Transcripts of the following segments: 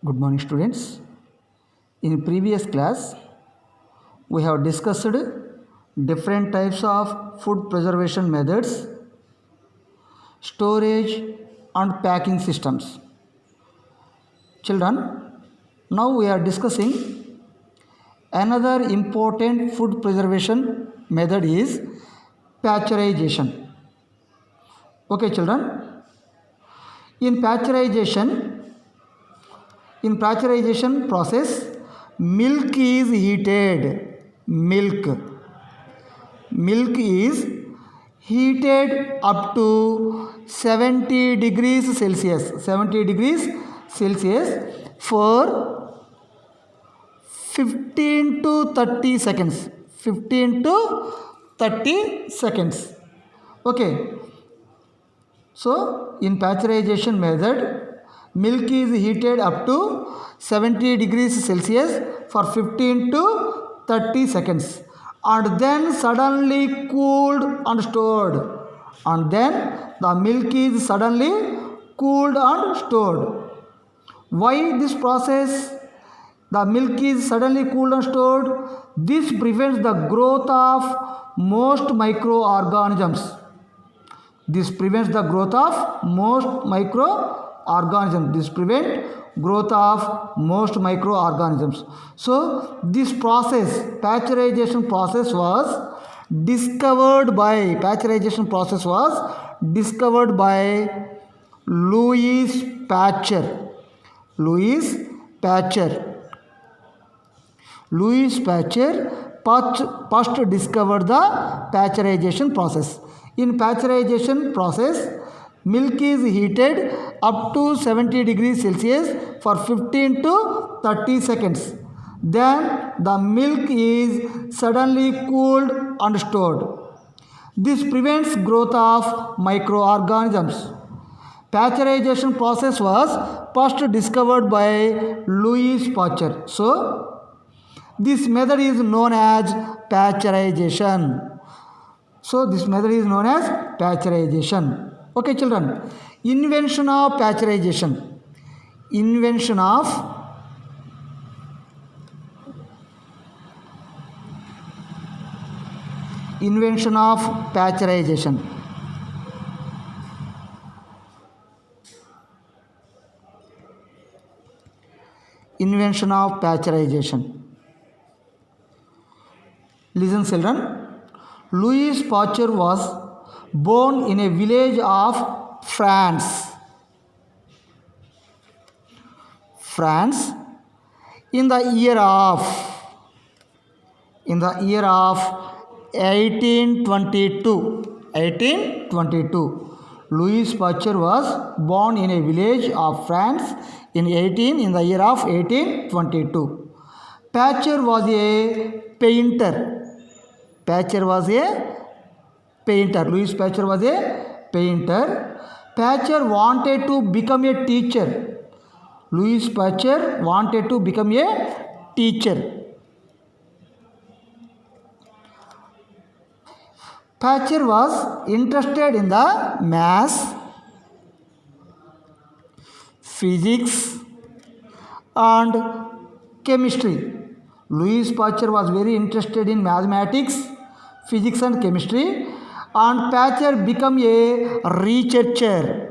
Good morning, students. In previous class, we have discussed different types of food preservation methods, storage and packing systems. Children, now we are discussing another important food preservation method is pasteurization. Okay, children. In pasteurization process, milk is heated. Milk is heated up to 70 degrees Celsius. 70 degrees Celsius for 15 to 30 seconds. 15 to 30 seconds. Okay. So, in pasteurization method, milk is heated up to 70 degrees Celsius for 15 to 30 seconds and then suddenly cooled and stored. And then the milk is suddenly cooled and stored. Why this process? The milk is suddenly cooled and stored. This prevents the growth of most microorganisms. This prevents the growth of most microorganisms. This prevents growth of most microorganisms. So this process, pasteurization process was discovered by Louis Pasteur. Louis Pasteur first discovered the pasteurization process. In pasteurization process, milk is heated up to 70 degrees Celsius for 15 to 30 seconds. Then the milk is suddenly cooled and stored. This prevents growth of microorganisms. Pasteurization process was first discovered by Louis Pasteur. So, this method is known as pasteurization. Okay, children. Invention of pasteurization. Invention of pasteurization. Invention of pasteurization. Listen, children. Louis Pasteur was born in a village of France in the year of 1822. Louis Pasteur was born in a village of France in the year of 1822. Pasteur was a painter. Louis Pasteur was a painter. Pasteur wanted to become a teacher. Louis Pasteur wanted to become a teacher. Pasteur was interested in the maths, physics and chemistry. Louis Pasteur was very interested in mathematics, physics and chemistry, and Pasteur became a researcher.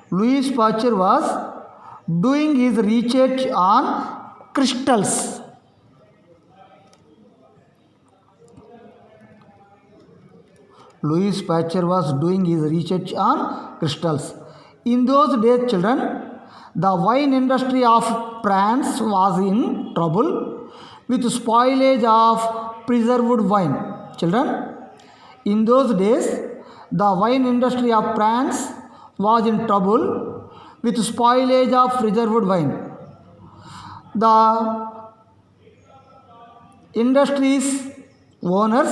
Louis Pasteur was doing his research on crystals. Louis Pasteur was doing his research on crystals. In those days, children, the wine industry of France was in trouble with spoilage of preserved wine. Children, in those days, the wine industry of France was in trouble with spoilage of preserved wine. The industry's owners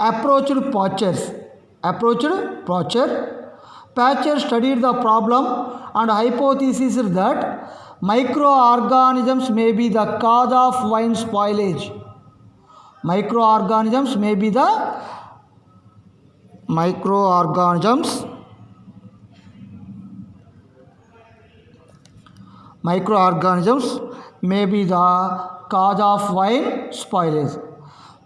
approached Pasteur. Pasteur studied the problem and hypothesized that microorganisms may be the cause of wine spoilage. Microorganisms may be the microorganisms may be the cause of wine spoilage.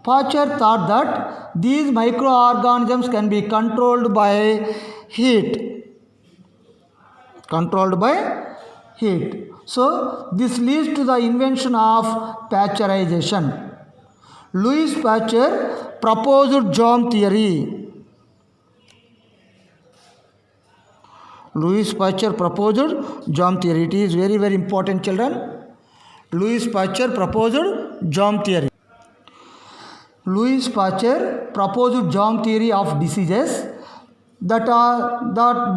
Pasteur thought that these microorganisms can be controlled by heat. So this leads to the invention of pasteurization. Louis Pasteur proposed germ theory. Louis Pasteur proposed germ theory. It is very, very important, children. Louis Pasteur proposed germ theory. Louis Pasteur proposed germ theory of diseases that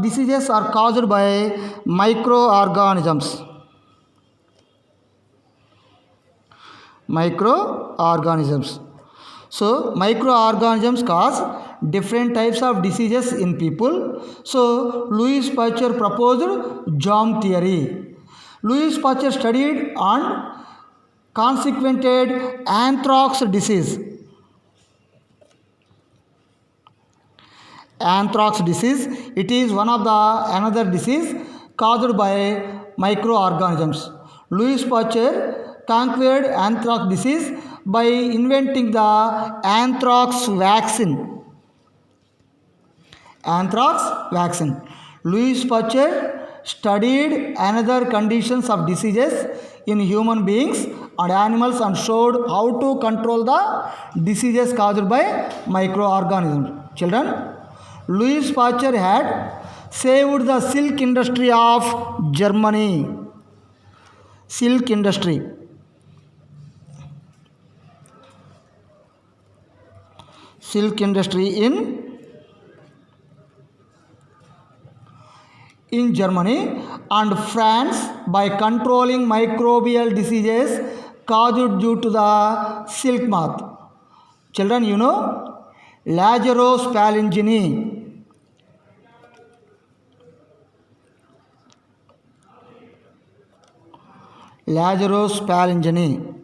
diseases are caused by microorganisms. So microorganisms cause different types of diseases in people. So Louis Pasteur proposed germ theory. Louis Pasteur studied and consequented anthrax disease. Anthrax disease, it is one of the another disease caused by microorganisms. Louis Pasteur conquered anthrax disease by inventing the anthrax vaccine. Louis Pasteur studied another conditions of diseases in human beings and animals and showed how to control the diseases caused by microorganisms. Children, Louis Pasteur had saved the silk industry of Germany. Silk industry. in Germany and France by controlling microbial diseases caused due to the silk moth. Children, you know Lazarus Palingini. Lazarus Palingini.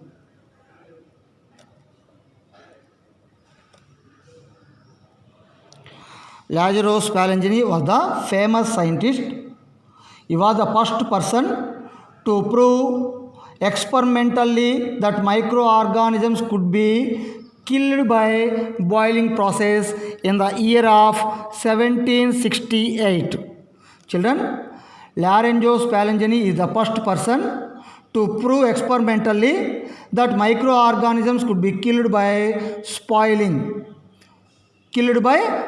Lazarus Palingini was the famous scientist. He was the first person to prove experimentally that microorganisms could be killed by boiling process in the year of 1768. Children, Lazarus Palingini is the first person to prove experimentally that microorganisms could be killed by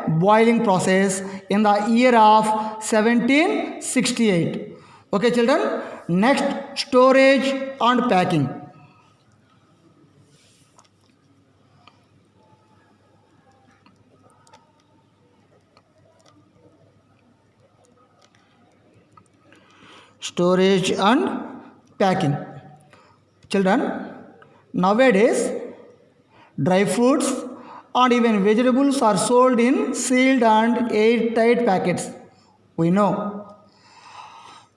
boiling process in the year of 1768. Okay, children. Next, storage and packing. Storage and packing. Children, nowadays dry fruits and even vegetables are sold in sealed and airtight packets. We know,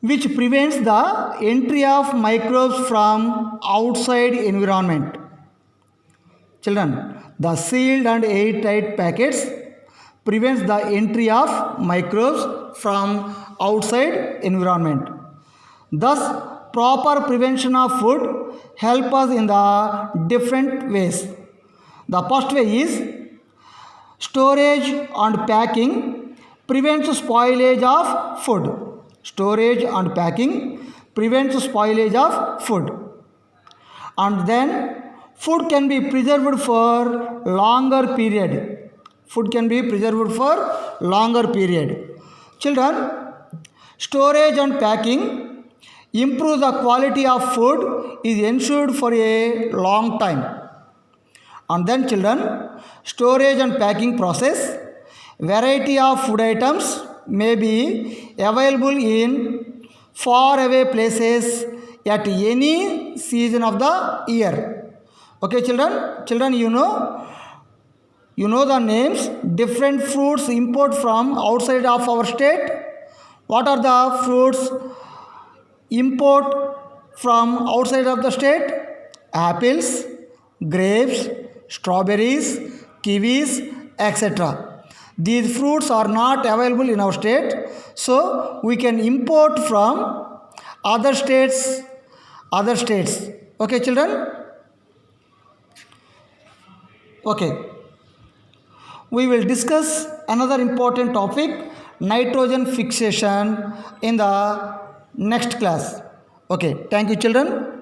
which prevents the entry of microbes from outside environment. Children, the sealed and airtight packets prevents the entry of microbes from outside environment. Thus, proper prevention of food help us in the different ways. The first way is storage and packing prevents spoilage of food. Storage and packing prevents spoilage of food. And then food can be preserved for longer period. Children, storage and packing improve the quality of food is ensured for a long time. And then children, storage and packing process, variety of food items may be available in far away places at any season of the year. Okay, children, you know the names, different fruits import from outside of our state. What are the fruits import from outside of the state? Apples, grapes, strawberries, kiwis, etc. These fruits are not available in our state, so we can import from other states. Okay, children? Okay. We will discuss another important topic, nitrogen fixation, in the next class. Okay, thank you, children.